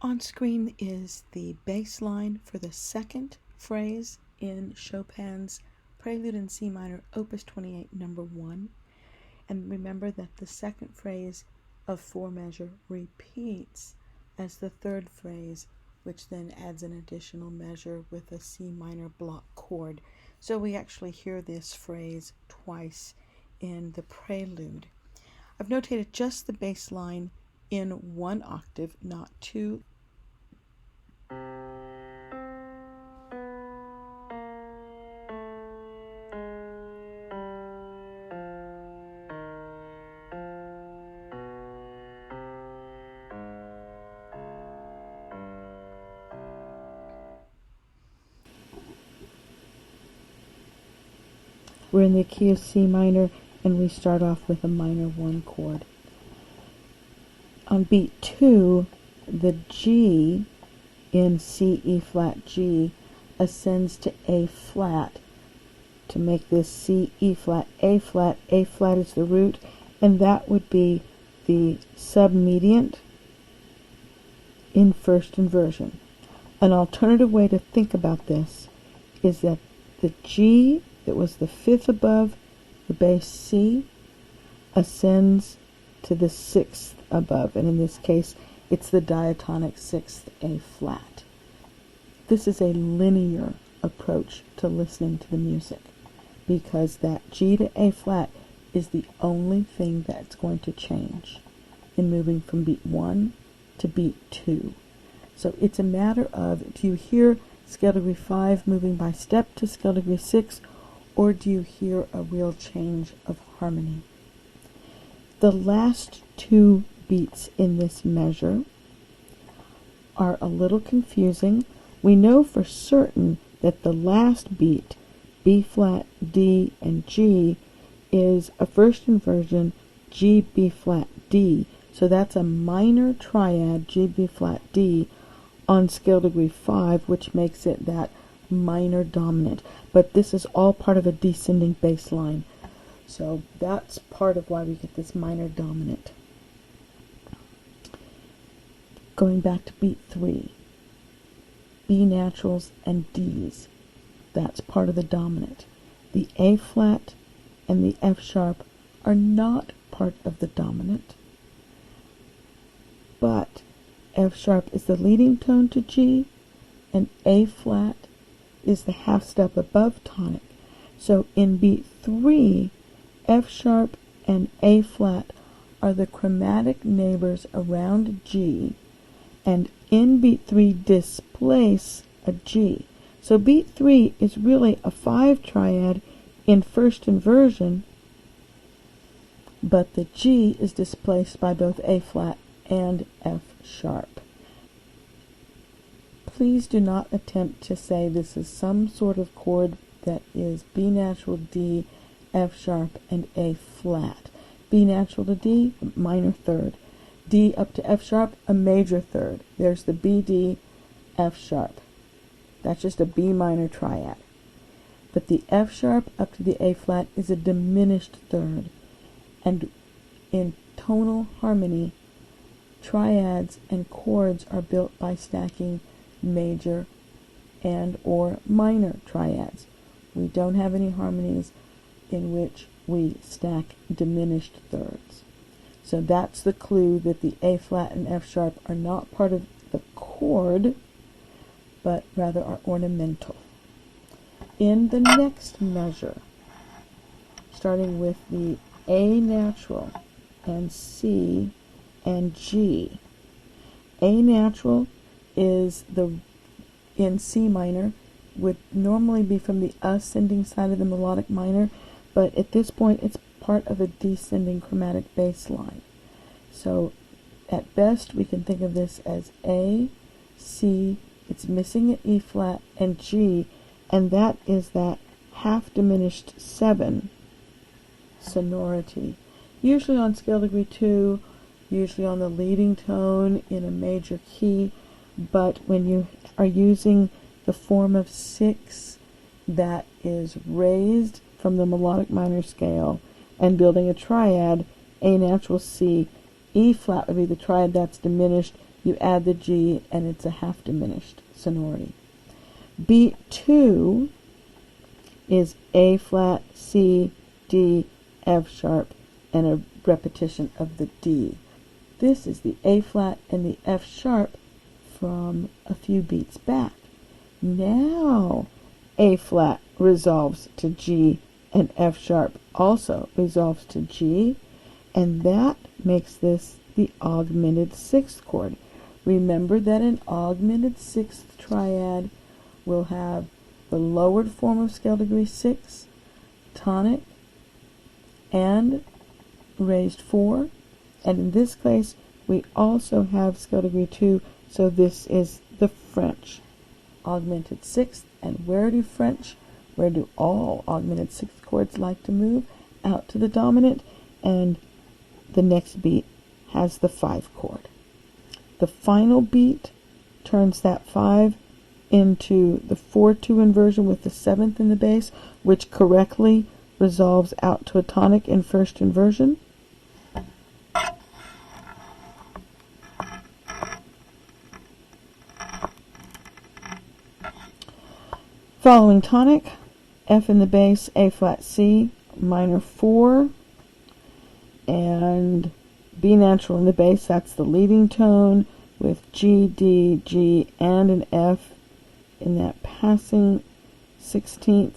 On screen is the bass line for the second phrase in Chopin's Prelude in C minor, Opus 28, number 1. And remember that the second phrase of 4 measure repeats as the third phrase, which then adds an additional measure with a C minor block chord. So we actually hear this phrase twice in the prelude. I've notated just the bass line in 1 octave, not 2. We're in the key of C minor, and we start off with a minor 1 chord. On beat 2, the G in C, E flat, G ascends to A flat to make this C, E flat, A flat. A flat is the root, and that would be the submediant in first inversion. An alternative way to think about this is that the G that was the 5th above the bass C ascends to the 6th above, and in this case it's the diatonic 6th A flat. This is a linear approach to listening to the music because that G to A flat is the only thing that's going to change in moving from beat 1 to beat 2. So it's a matter of, do you hear scale degree 5 moving by step to scale degree 6, or do you hear a real change of harmony? The last 2 beats in this measure are a little confusing. We know for certain that the last beat, B flat, D, and G, is a first inversion G, B flat, D. So that's a minor triad, G, B flat, D, on scale degree 5, which makes it that minor dominant. But this is all part of a descending bass line. So that's part of why we get this minor dominant. Going back to beat 3, B naturals and Ds. That's part of the dominant. The A flat and the F sharp are not part of the dominant, but F sharp is the leading tone to G, and A flat is the half step above tonic. So in beat 3, F sharp and A flat are the chromatic neighbors around G, and in beat 3 displace a G. So beat 3 is really a 5 triad in first inversion, but the G is displaced by both A flat and F sharp. Please do not attempt to say this is some sort of chord that is B natural, D, F sharp, and A flat. B natural to D, minor third. D up to F sharp, a major third. There's the B, D, F sharp. That's just a B minor triad. But the F sharp up to the A flat is a diminished third. And in tonal harmony, triads and chords are built by stacking major and or minor triads. We don't have any harmonies in which we stack diminished thirds. So that's the clue that the A flat and F sharp are not part of the chord, but rather are ornamental. In the next measure, starting with the A natural and C and G. A natural is in C minor, would normally be from the ascending side of the melodic minor, but at this point it's part of a descending chromatic bass line. So at best we can think of this as A, C, it's missing an E flat, and G, and that is that half diminished 7 sonority. Usually on scale degree 2, usually on the leading tone in a major key, but when you are using the form of 6 that is raised from the melodic minor scale and building a triad, A natural, C, E flat would be the triad that's diminished. You add the G, and it's a half diminished sonority. Beat 2 is A flat, C, D, F sharp, and a repetition of the D. This is the A flat and the F sharp from a few beats back. Now A flat resolves to G, and F sharp also resolves to G, and that makes this the augmented sixth chord. Remember that an augmented sixth triad will have the lowered form of scale degree 6, tonic, and raised 4. And in this case, we also have scale degree 2, so this is the French augmented sixth. And where do all augmented sixth chords like to move? Out to the dominant, and the next beat has the 5 chord. The final beat turns that 5 into the 4-2 inversion with the 7th in the bass, which correctly resolves out to a tonic in first inversion. Following tonic, F in the bass, A flat C, minor 4, and B natural in the bass, that's the leading tone, with G, D, G, and an F in that passing 16th,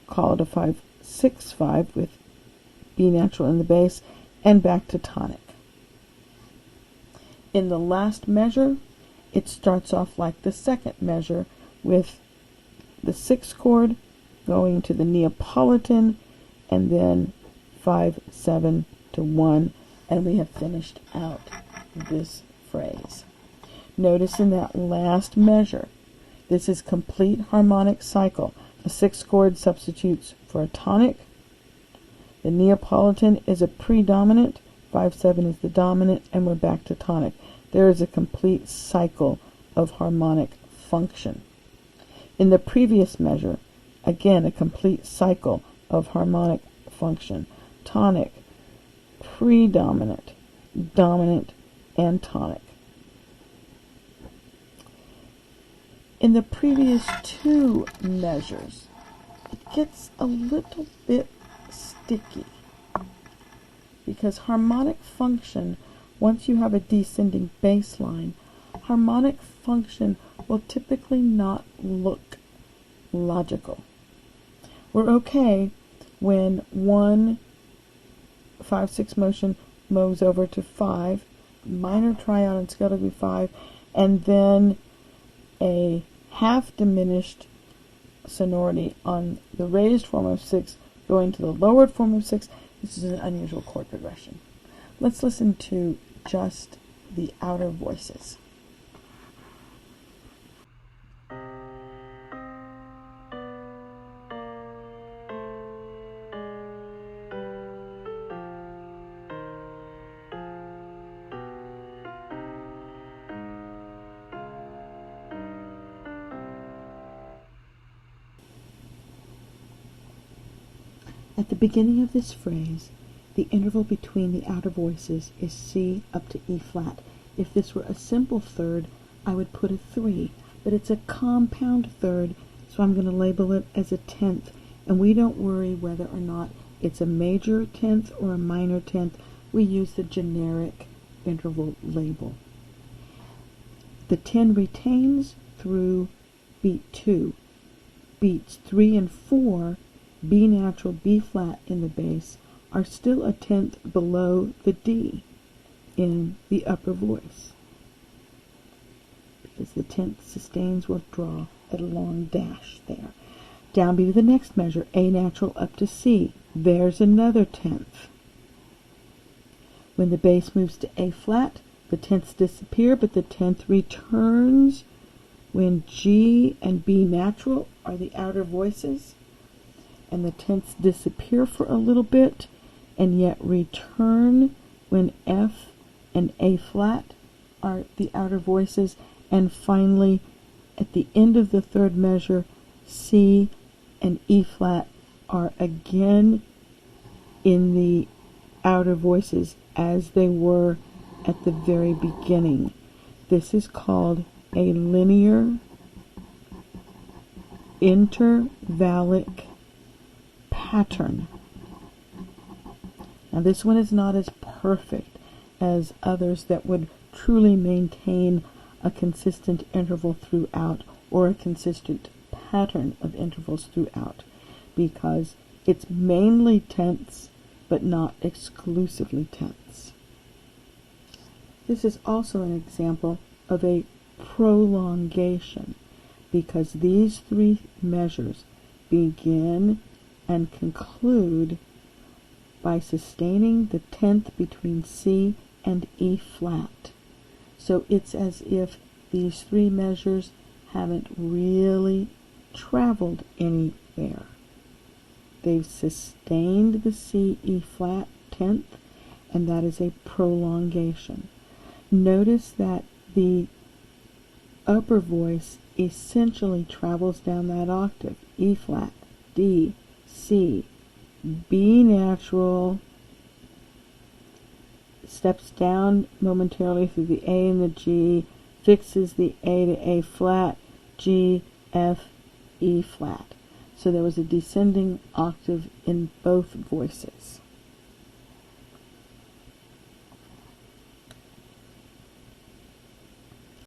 called a 5-6-5 with B natural in the bass, and back to tonic. In the last measure, it starts off like the second measure, with the 6th chord going to the Neapolitan, and then 5-7 to 1, and we have finished out this phrase. Notice in that last measure, this is complete harmonic cycle. The 6th chord substitutes for a tonic. The Neapolitan is a predominant. 5-7 is the dominant, and we're back to tonic. There is a complete cycle of harmonic function. In the previous measure, again, a complete cycle of harmonic function. Tonic, predominant, dominant, and tonic. In the previous 2 measures, it gets a little bit sticky, because harmonic function, once you have a descending bass line, harmonic function will typically not look logical. We're okay when 1 5-6 motion moves over to 5, minor triad on scale degree 5, and then a half diminished sonority on the raised form of 6 going to the lowered form of 6. This is an unusual chord progression. Let's listen to just the outer voices. At the beginning of this phrase, the interval between the outer voices is C up to E flat. If this were a simple third, I would put a 3, but it's a compound third, so I'm going to label it as a 10th, and we don't worry whether or not it's a major 10th or a minor 10th. We use the generic interval label. The 10 retains through beat 2. Beats 3 and 4, B natural, B flat in the bass, are still a 10th below the D in the upper voice, because the 10th sustains will draw a long dash there. Downbeat of the next measure, A natural up to C. There's another 10th. When the bass moves to A flat, the 10ths disappear, but the 10th returns when G and B natural are the outer voices, and the 10ths disappear for a little bit, and yet return when F and A flat are the outer voices, and finally, at the end of the third measure, C and E flat are again in the outer voices as they were at the very beginning. This is called a linear intervallic pattern. Now this one is not as perfect as others that would truly maintain a consistent interval throughout, or a consistent pattern of intervals throughout, because it's mainly tense but not exclusively tense. This is also an example of a prolongation, because these three measures begin and conclude by sustaining the 10th between C and E flat. So it's as if these three measures haven't really traveled anywhere. They've sustained the C, E flat 10th, and that is a prolongation. Notice that the upper voice essentially travels down that octave. E flat, D, C, B natural, steps down momentarily through the A and the G, fixes the A to A flat, G, F, E flat. So there was a descending octave in both voices.